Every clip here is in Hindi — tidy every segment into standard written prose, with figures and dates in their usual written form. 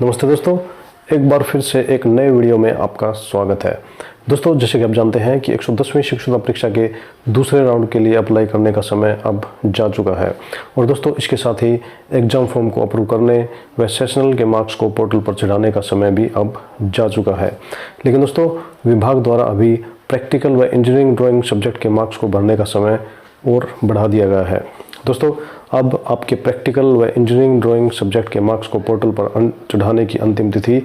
नमस्ते दोस्तों, एक बार फिर से एक नए वीडियो में आपका स्वागत है। दोस्तों, जैसे कि आप जानते हैं कि 110वीं शिक्षक परीक्षा के दूसरे राउंड के लिए अप्लाई करने का समय अब जा चुका है और दोस्तों इसके साथ ही एग्ज़ाम फॉर्म को अप्रूव करने व सेशनल के मार्क्स को पोर्टल पर चढ़ाने का समय भी अब जा चुका है। लेकिन दोस्तों, विभाग द्वारा अभी प्रैक्टिकल व इंजीनियरिंग ड्राइंग सब्जेक्ट के मार्क्स को भरने का समय और बढ़ा दिया गया है। दोस्तों, अब आपके प्रैक्टिकल व इंजीनियरिंग ड्राइंग सब्जेक्ट के मार्क्स को पोर्टल पर चढ़ाने की अंतिम तिथि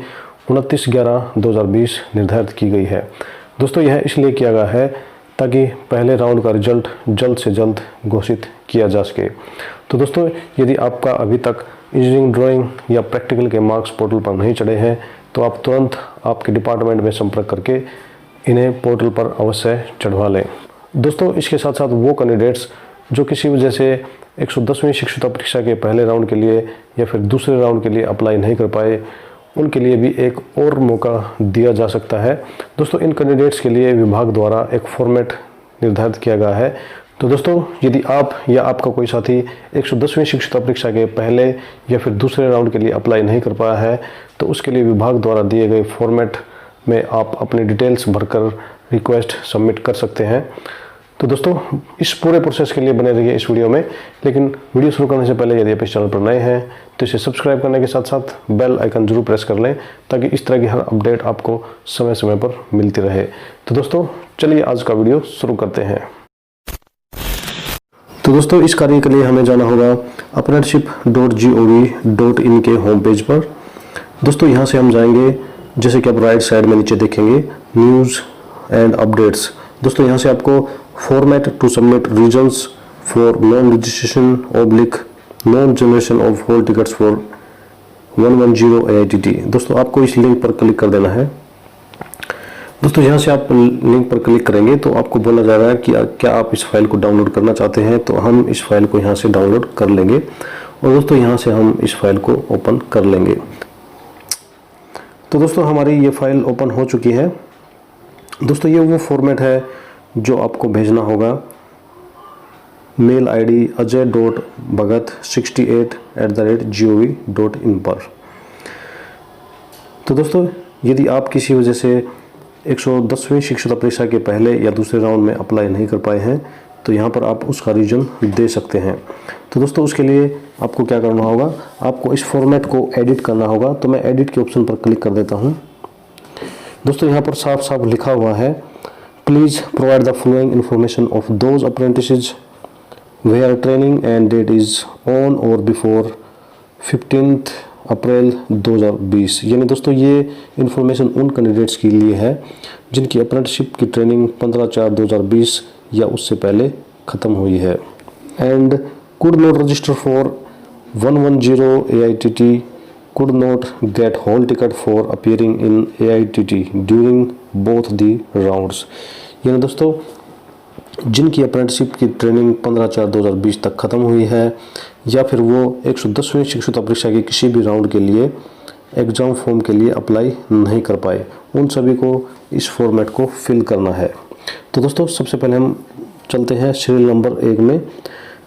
29/11/2020 निर्धारित की गई है। दोस्तों, यह इसलिए किया गया है ताकि पहले राउंड का रिजल्ट जल्द से जल्द घोषित किया जा सके। तो दोस्तों, यदि आपका अभी तक इंजीनियरिंग ड्राइंग या प्रैक्टिकल के मार्क्स पोर्टल पर नहीं चढ़े हैं तो आप तुरंत आपके डिपार्टमेंट में संपर्क करके इन्हें पोर्टल पर अवश्य चढ़वा लें। दोस्तों, इसके साथ साथ वो कैंडिडेट्स जो किसी वजह से 110वीं शिक्षक परीक्षा के पहले राउंड के लिए या फिर दूसरे राउंड के लिए अप्लाई नहीं कर पाए, उनके लिए भी एक और मौका दिया जा सकता है। दोस्तों, इन कैंडिडेट्स के लिए विभाग द्वारा एक फॉर्मेट निर्धारित किया गया है। तो दोस्तों, यदि आप या आपका कोई साथी 110वीं शिक्षक परीक्षा के पहले या फिर दूसरे राउंड के लिए अप्लाई नहीं कर पाया है तो उसके लिए विभाग द्वारा दिए गए फॉर्मेट में आप अपनी डिटेल्स भरकर रिक्वेस्ट सबमिट कर सकते हैं। तो दोस्तों, इस पूरे प्रोसेस के लिए बने रहिए इस वीडियो में। लेकिन वीडियो शुरू करने से पहले यदि आप इस चैनल पर नए हैं तो इसे सब्सक्राइब करने के साथ साथ बेल आइकन जरूर प्रेस कर लें ताकि इस तरह की हर अपडेट आपको समय समय पर मिलती रहे। तो दोस्तों, चलिए आज का वीडियो शुरू करते हैं। तो दोस्तों, इस कार्य के लिए हमें जाना होगा apprenticeship.gov.in के होम पेज पर। दोस्तों, यहाँ से हम जाएंगे, जैसे कि आप राइट साइड में नीचे देखेंगे न्यूज़ एंड अपडेट्स। दोस्तों, यहाँ से आपको format to submit reasons for non registration oblique non generation of hall tickets for 110 AITT। दोस्तों, आपको इस लिंक पर क्लिक कर देना है। दोस्तों, यहाँ से आप लिंक पर क्लिक करेंगे तो आपको बोला जा रहा है कि क्या आप इस फाइल को डाउनलोड करना चाहते हैं। तो हम इस फाइल को यहाँ से डाउनलोड कर लेंगे और दोस्तों यहाँ से हम इस फाइल को ओपन कर लेंगे। तो दोस्तों, हमारी ये फाइल ओपन हो चुकी है। दोस्तों, ये वो फॉर्मेट है जो आपको भेजना होगा मेल आईडी ajay.bhagat68@gov.in पर। तो दोस्तों, यदि आप किसी वजह से 110वीं शिक्षक परीक्षा के पहले या दूसरे राउंड में अप्लाई नहीं कर पाए हैं तो यहाँ पर आप उसका रीजन दे सकते हैं। तो दोस्तों, उसके लिए आपको क्या करना होगा, आपको इस फॉर्मेट को एडिट करना होगा। तो मैं एडिट के ऑप्शन पर क्लिक कर देता हूँ। दोस्तों, यहाँ पर साफ साफ लिखा हुआ है, please provide the following information of those apprentices where training end date is on or before 15 April 2020। यानी दोस्तों, ये इन्फॉर्मेशन उन कैंडिडेट्स के लिए है जिनकी अप्रेंटिसशिप की ट्रेनिंग 15/4/2020 या उससे पहले ख़त्म हुई है and could not register for 110 AITT, could not get hall ticket for appearing in AITT during both the rounds। यानी दोस्तों, जिनकी अप्रेंटिसशिप की ट्रेनिंग 15/4/2020 तक ख़त्म हुई है या फिर वो 110वीं शिक्षक परीक्षा के किसी भी राउंड के लिए एग्ज़ाम फॉर्म के लिए अप्लाई नहीं कर पाए, उन सभी को इस फॉर्मेट को फिल करना है। तो दोस्तों, सबसे पहले हम चलते हैं सीरियल नंबर 1 में।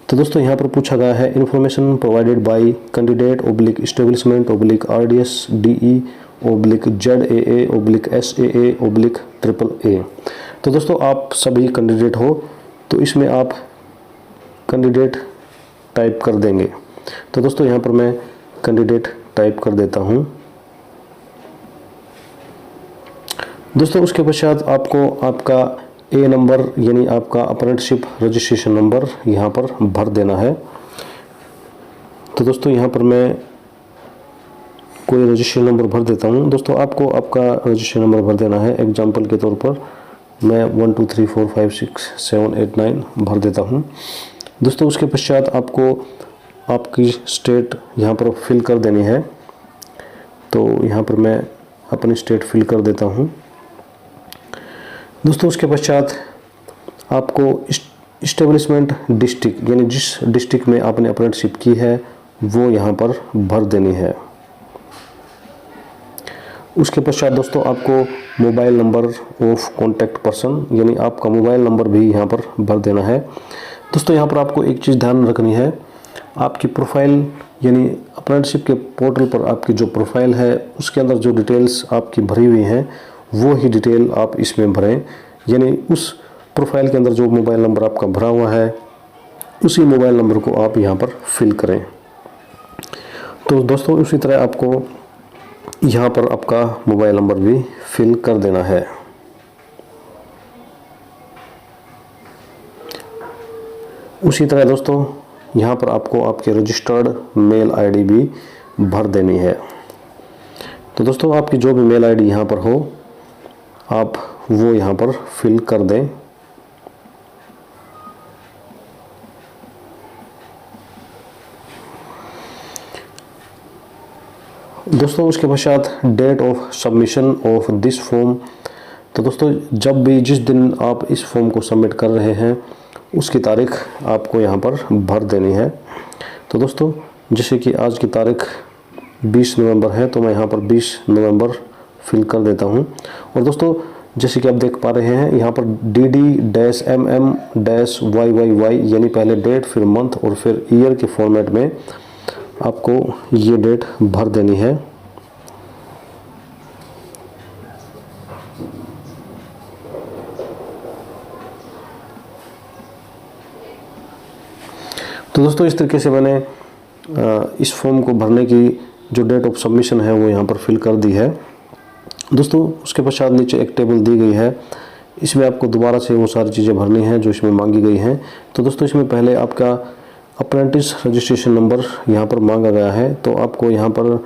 तो दोस्तों, यहाँ पर पूछा गया है information provided by candidate oblique establishment oblique RDS DE oblique ZAA oblique SAA oblique AAA। तो दोस्तों, आप सभी कैंडिडेट हो तो इसमें आप कैंडिडेट टाइप कर देंगे। तो दोस्तों, यहाँ पर मैं कैंडिडेट टाइप कर देता हूँ। दोस्तों, उसके पश्चात आपको आपका A नंबर यानी आपका अप्रेंटिसशिप रजिस्ट्रेशन नंबर यहाँ पर भर देना है। तो दोस्तों, यहाँ पर मैं कोई रजिस्ट्रेशन नंबर भर देता हूँ। दोस्तों, आपको आपका रजिस्ट्रेशन नंबर भर देना है। एग्जाम्पल के तौर पर मैं 1 2 3 4 5 6 7 8 9 भर देता हूँ। दोस्तों, उसके पश्चात आपको आपकी स्टेट यहाँ पर फिल कर देनी है। तो यहाँ पर मैं अपनी स्टेट फिल कर देता हूँ। दोस्तों, उसके पश्चात आपको इस्टेब्लिशमेंट डिस्ट्रिक्ट यानी जिस डिस्ट्रिक्ट में आपने अप्रेंटिसशिप की है वो यहाँ पर भर देनी है। उसके पश्चात दोस्तों, आपको mobile number of contact person यानी आपका मोबाइल नंबर भी यहाँ पर भर देना है। दोस्तों, यहाँ पर आपको एक चीज़ ध्यान रखनी है, आपकी प्रोफाइल यानी अप्रेंटिसशिप के पोर्टल पर आपकी जो प्रोफाइल है उसके अंदर जो डिटेल्स आपकी भरी हुई हैं वो ही डिटेल आप इसमें भरें। यानी उस प्रोफाइल के अंदर जो मोबाइल नंबर आपका भरा हुआ है उसी मोबाइल नंबर को आप यहाँ पर फिल करें। तो दोस्तों उसी तरह आपको यहाँ पर आपका मोबाइल नंबर भी फिल कर देना है। उसी तरह दोस्तों यहाँ पर आपको आपके रजिस्टर्ड मेल आईडी भी भर देनी है। तो दोस्तों आपकी जो भी मेल आईडी यहाँ पर हो आप वो यहाँ पर फिल कर दें। दोस्तों उसके पश्चात date of submission of this form. तो दोस्तों जब भी जिस दिन आप इस फॉर्म को सबमिट कर रहे हैं उसकी तारीख आपको यहाँ पर भर देनी है। तो दोस्तों जैसे कि आज की तारीख 20 नवंबर है तो मैं यहाँ पर 20 नवंबर फिल कर देता हूँ। और दोस्तों जैसे कि आप देख पा रहे हैं यहाँ पर DD-MM-YYY यानी पहले डेट फिर मंथ और फिर ईयर के फॉर्मेट में आपको ये डेट भर देनी है। तो दोस्तों इस तरीके से मैंने इस फॉर्म को भरने की जो डेट ऑफ सबमिशन है वो यहाँ पर फिल कर दी है। दोस्तों उसके पश्चात नीचे एक टेबल दी गई है, इसमें आपको दोबारा से वो सारी चीज़ें भरनी हैं जो इसमें मांगी गई हैं। तो दोस्तों इसमें पहले आपका अप्रेंटिस रजिस्ट्रेशन नंबर यहाँ पर मांगा गया है, तो आपको यहाँ पर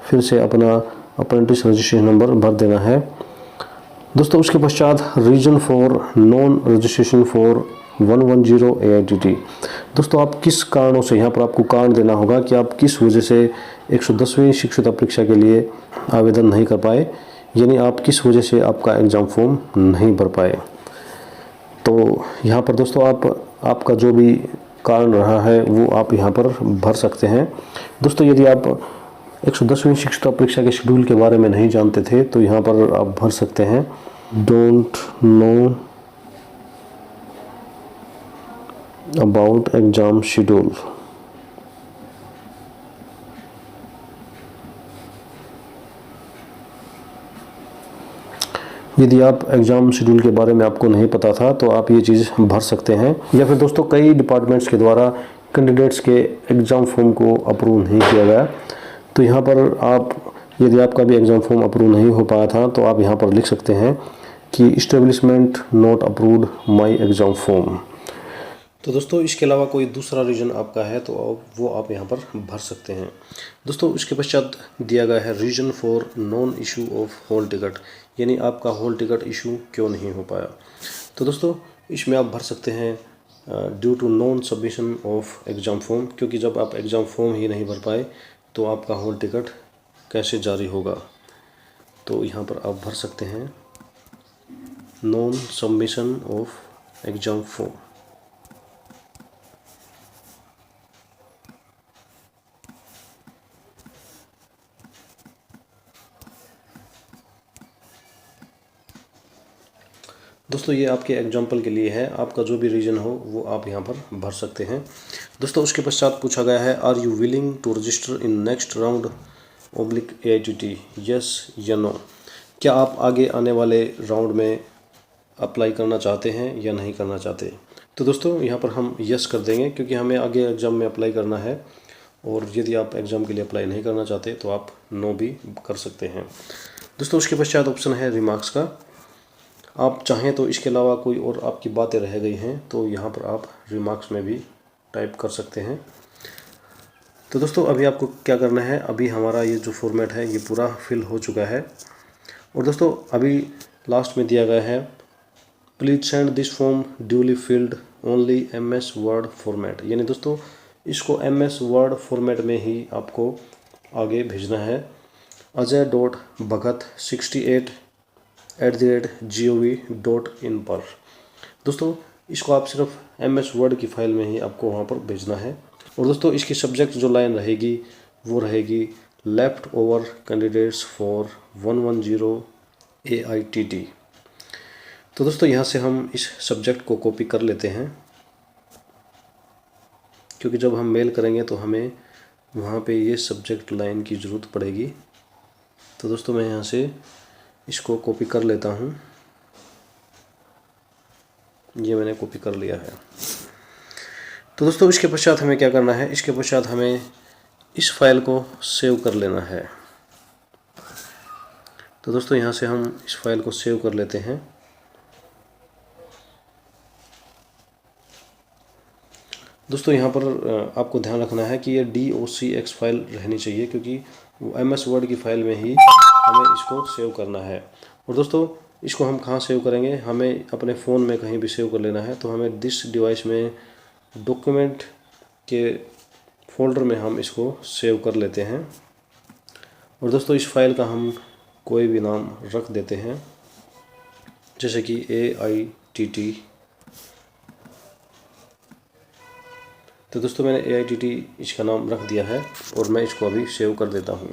फिर से अपना अप्रेंटिस रजिस्ट्रेशन नंबर भर देना है। दोस्तों उसके पश्चात reason for non registration for 110 AITT। दोस्तों आप किस कारणों से यहाँ पर आपको कारण देना होगा कि आप किस वजह से 110वीं शिक्षुता परीक्षा के लिए आवेदन नहीं कर पाए, यानी आप किस वजह से आपका एग्ज़ाम फॉर्म नहीं भर पाए। तो यहाँ पर दोस्तों आपका जो भी कारण रहा है वो आप यहाँ पर भर सकते हैं। दोस्तों यदि आप 110वीं शिक्षुता परीक्षा के शेड्यूल के बारे में नहीं जानते थे तो यहाँ पर आप भर सकते हैं don't know about exam schedule. यदि आप एग्ज़ाम शेड्यूल के बारे में आपको नहीं पता था तो आप ये चीज़ भर सकते हैं। या फिर दोस्तों कई डिपार्टमेंट्स के द्वारा कैंडिडेट्स के एग्ज़ाम फॉर्म को अप्रूव नहीं किया गया, तो यहाँ पर आप यदि आपका भी एग्ज़ाम फॉर्म अप्रूव नहीं हो पाया था तो आप यहाँ पर लिख सकते हैं कि establishment not approved my exam form. तो दोस्तों इसके अलावा कोई दूसरा रीज़न आपका है तो वो आप यहाँ पर भर सकते हैं। दोस्तों उसके पश्चात दिया गया है reason for non issue of hall ticket, यानी आपका हॉल टिकट इशू क्यों नहीं हो पाया। तो दोस्तों इसमें आप भर सकते हैं due to non submission of exam form, क्योंकि जब आप एग्ज़ाम फॉर्म ही नहीं भर पाए तो आपका हॉल टिकट कैसे जारी होगा। तो यहाँ पर आप भर सकते हैं non submission of exam form. दोस्तों ये आपके एग्जाम्पल के लिए है, आपका जो भी रीजन हो वो आप यहाँ पर भर सकते हैं। दोस्तों उसके पश्चात पूछा गया है are you willing to register in next round AITT, yes या नो। क्या आप आगे आने वाले राउंड में अप्लाई करना चाहते हैं या नहीं करना चाहते। तो दोस्तों यहाँ पर हम यस कर देंगे क्योंकि हमें आगे एग्ज़ाम में अप्लाई करना है, और यदि आप एग्ज़ाम के लिए अप्लाई नहीं करना चाहते तो आप नो भी कर सकते हैं। दोस्तों उसके पश्चात ऑप्शन है रिमार्क्स का। आप चाहें तो इसके अलावा कोई और आपकी बातें रह गई हैं तो यहाँ पर आप रिमार्क्स में भी टाइप कर सकते हैं। तो दोस्तों अभी आपको क्या करना है, अभी हमारा ये जो फॉर्मेट है ये पूरा फिल हो चुका है, और दोस्तों अभी लास्ट में दिया गया है please send this form duly field only MS word format, यानी दोस्तों इसको MS वर्ड फॉर्मेट में ही आपको आगे भेजना है ajay.bhagat68@gov.in पर। दोस्तों इसको आप सिर्फ MS वर्ड की फाइल में ही आपको वहाँ पर भेजना है। और दोस्तों इसकी सब्जेक्ट जो लाइन रहेगी वो रहेगी left over candidates for 110 AITT। तो दोस्तों यहाँ से हम इस सब्जेक्ट को कॉपी कर लेते हैं, क्योंकि जब हम मेल करेंगे तो हमें वहाँ पे ये सब्जेक्ट लाइन की ज़रूरत पड़ेगी। तो दोस्तों मैं यहाँ से इसको कॉपी कर लेता हूँ। ये मैंने कॉपी कर लिया है। तो दोस्तों इसके पश्चात हमें क्या करना है, इसके पश्चात हमें इस फाइल को सेव कर लेना है। तो दोस्तों यहाँ से हम इस फाइल को सेव कर लेते हैं। दोस्तों यहाँ पर आपको ध्यान रखना है कि ये docx फाइल रहनी चाहिए, क्योंकि वो MS वर्ड की फाइल में ही हमें इसको सेव करना है। और दोस्तों इसको हम कहाँ सेव करेंगे, हमें अपने फ़ोन में कहीं भी सेव कर लेना है। तो हमें दिस डिवाइस में डॉक्यूमेंट के फोल्डर में हम इसको सेव कर लेते हैं। और दोस्तों इस फाइल का हम कोई भी नाम रख देते हैं, जैसे कि AITT। तो दोस्तों मैंने AITT इसका नाम रख दिया है और मैं इसको अभी सेव कर देता हूँ।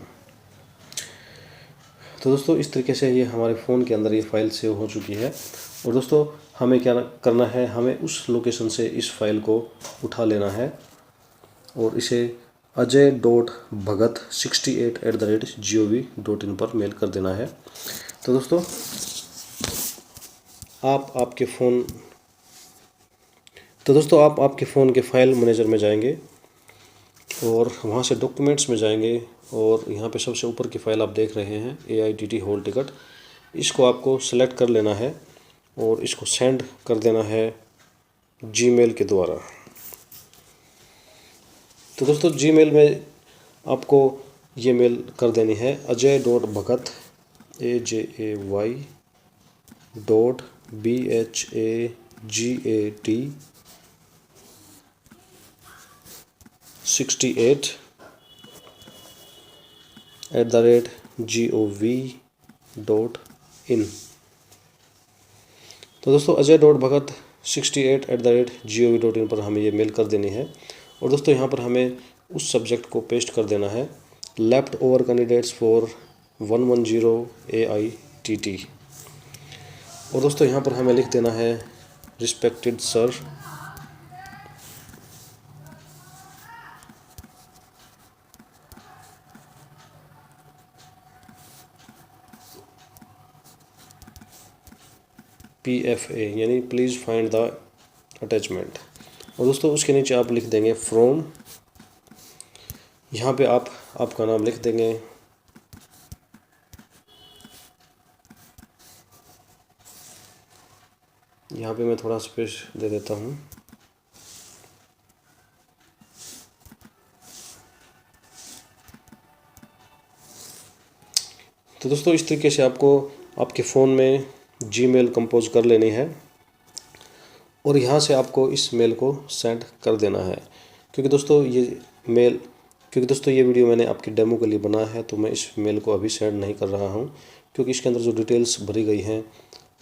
तो दोस्तों इस तरीके से ये हमारे फ़ोन के अंदर ये फ़ाइल सेव हो चुकी है। और दोस्तों हमें क्या करना है, हमें उस लोकेशन से इस फाइल को उठा लेना है और इसे ajay.bhagat68@gov.in पर मेल कर देना है। तो दोस्तों आप आपके फ़ोन के फ़ाइल मैनेजर में जाएंगे और वहाँ से डॉक्यूमेंट्स में जाएंगे और यहाँ पे सबसे ऊपर की फ़ाइल आप देख रहे हैं AITT हॉल टिकट। इसको आपको सेलेक्ट कर लेना है और इसको सेंड कर देना है जीमेल के द्वारा। तो दोस्तों जीमेल में आपको ये मेल कर देनी है ajay.bhagat ajay.bhagat68@gov.in। तो दोस्तों ajay.bhagat68@gov.in पर हमें ये मेल कर देनी है। और दोस्तों यहाँ पर हमें उस सब्जेक्ट को पेस्ट कर देना है, left over candidates for 110 AITT। और दोस्तों यहाँ पर हमें लिख देना है रिस्पेक्टेड सर, PFA यानी प्लीज़ फाइंड द अटैचमेंट। और दोस्तों उसके नीचे आप लिख देंगे फ्रॉम। यहाँ पे आप आपका नाम लिख देंगे। यहाँ पे मैं थोड़ा स्पेस दे देता हूँ। तो दोस्तों इस तरीके से आपको आपके फ़ोन में जीमेल कंपोज कर लेनी है और यहाँ से आपको इस मेल को सेंड कर देना है। क्योंकि दोस्तों ये वीडियो मैंने आपकी डेमो के लिए बनाया है, तो मैं इस मेल को अभी सेंड नहीं कर रहा हूँ, क्योंकि इसके अंदर जो डिटेल्स भरी गई हैं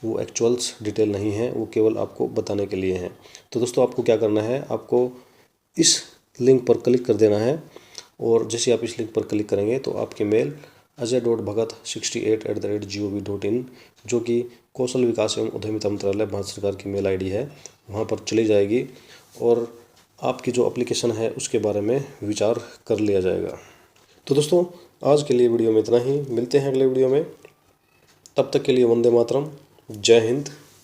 वो एक्चुअल्स डिटेल नहीं है, वो केवल आपको बताने के लिए हैं। तो दोस्तों आपको क्या करना है, आपको इस लिंक पर क्लिक कर देना है और जैसे आप इस लिंक पर क्लिक करेंगे तो आपकी मेल ajay.bhagat68@gov.in, जो कि कौशल विकास एवं उद्यमिता मंत्रालय भारत सरकार की मेल आईडी है, वहाँ पर चली जाएगी और आपकी जो एप्लीकेशन है उसके बारे में विचार कर लिया जाएगा। तो दोस्तों आज के लिए वीडियो में इतना ही, मिलते हैं अगले वीडियो में। तब तक के लिए वंदे मातरम, जय हिंद।